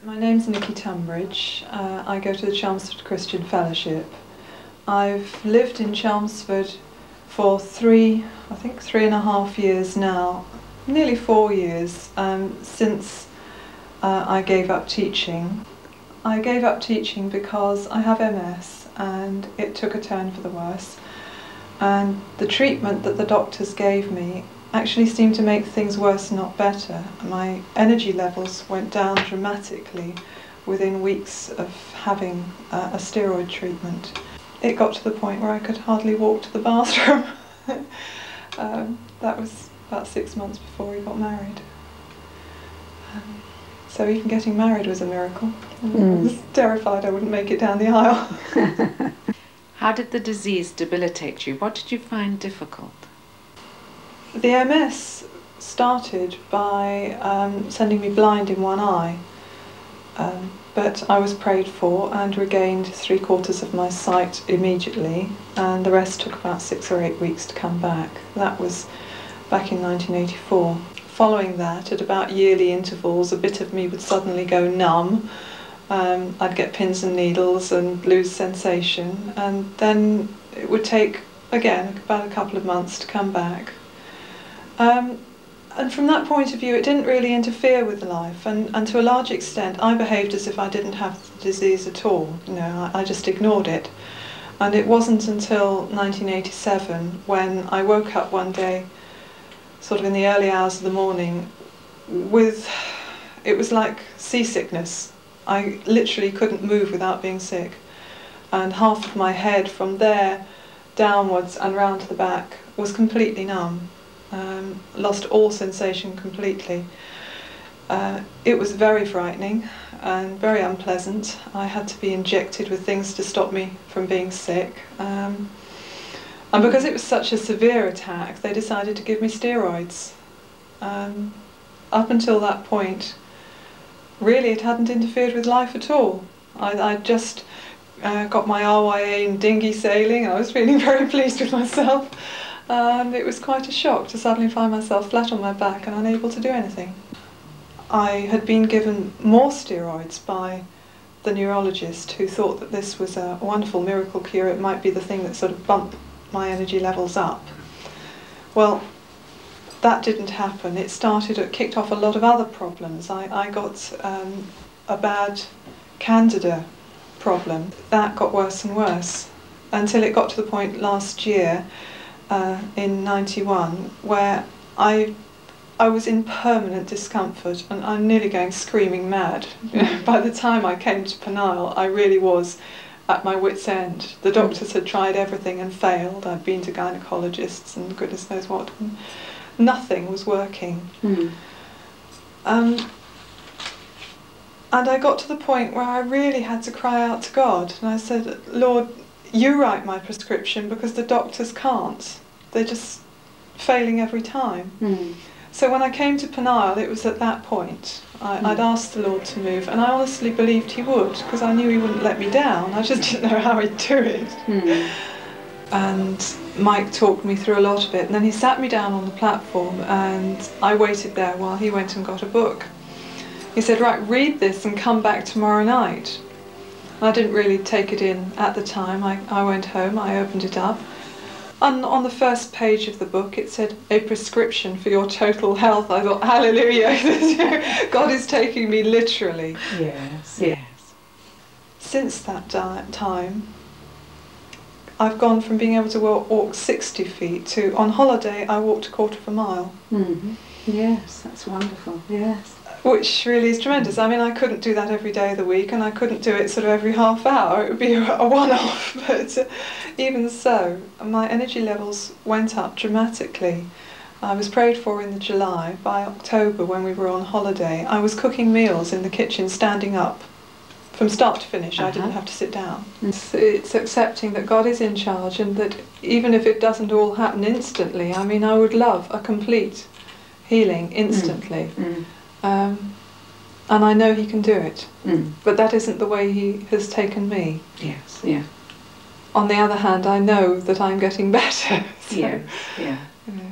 My name's Nicky Tumbridge. I go to the Chelmsford Christian Fellowship. I've lived in Chelmsford for I think 3.5 years now, nearly 4 years, since I gave up teaching. I gave up teaching because I have MS and it took a turn for the worse. And the treatment that the doctors gave me actually seemed to make things worse, not better. My energy levels went down dramatically within weeks of having a steroid treatment. It got to the point where I could hardly walk to the bathroom. That was about 6 months before we got married. So even getting married was a miracle. I was terrified I wouldn't make it down the aisle. How did the disease debilitate you? What did you find difficult? The MS started by sending me blind in one eye, but I was prayed for and regained 3/4 of my sight immediately, and the rest took about 6 or 8 weeks to come back. That was back in 1984. Following that, at about yearly intervals, a bit of me would suddenly go numb. I'd get pins and needles and lose sensation, and then it would take, again, about a couple of months to come back. And from that point of view, it didn't really interfere with life, and to a large extent I behaved as if I didn't have the disease at all. You know, I just ignored it. And it wasn't until 1987 when I woke up one day, sort of in the early hours of the morning, it was like seasickness. I literally couldn't move without being sick, and half of my head from there downwards and round to the back was completely numb. Lost all sensation completely. It was very frightening and very unpleasant. I had to be injected with things to stop me from being sick. And because it was such a severe attack, they decided to give me steroids. Up until that point, really it hadn't interfered with life at all. I just got my RYA in dinghy sailing, and I was feeling very pleased with myself. And it was quite a shock to suddenly find myself flat on my back and unable to do anything. I had been given more steroids by the neurologist, who thought that this was a wonderful miracle cure. It might be the thing that sort of bumped my energy levels up. Well, that didn't happen. It kicked off a lot of other problems. I got a bad candida problem. That got worse and worse until it got to the point last year, in '91, where I was in permanent discomfort, and I'm nearly going screaming mad. By the time I came to Penile, I really was at my wit's end. The doctors had tried everything and failed. I'd been to gynecologists and goodness knows what. And nothing was working. And I got to the point where I really had to cry out to God, and I said, Lord, you write my prescription, because the doctors can't. They're just failing every time. So when I came to Penile, it was at that point. I'd asked the Lord to move, and I honestly believed he would, because I knew he wouldn't let me down. I just didn't know how he'd do it. And Mike talked me through a lot of it, and then he sat me down on the platform, and I waited there while he went and got a book. He said, right, read this and come back tomorrow night. I didn't really take it in at the time. I went home, I opened it up, and on the first page of the book it said, a prescription for your total health. I thought, hallelujah, God is taking me literally. Yes, yes. Since that time, I've gone from being able to walk 60 feet to, on holiday, I walked a 1/4 mile. Yes, that's wonderful, yes. Which really is tremendous. I mean, I couldn't do that every day of the week, and I couldn't do it sort of every half hour. It would be a one-off, but even so, my energy levels went up dramatically. I was prayed for in July. By October, when we were on holiday, I was cooking meals in the kitchen, standing up from start to finish. I didn't have to sit down. It's accepting that God is in charge, and that even if it doesn't all happen instantly, I mean, I would love a complete healing instantly. And I know he can do it, but that isn't the way he has taken me. Yes, yeah. On the other hand, I know that I'm getting better. So, Yeah, yeah. Yeah.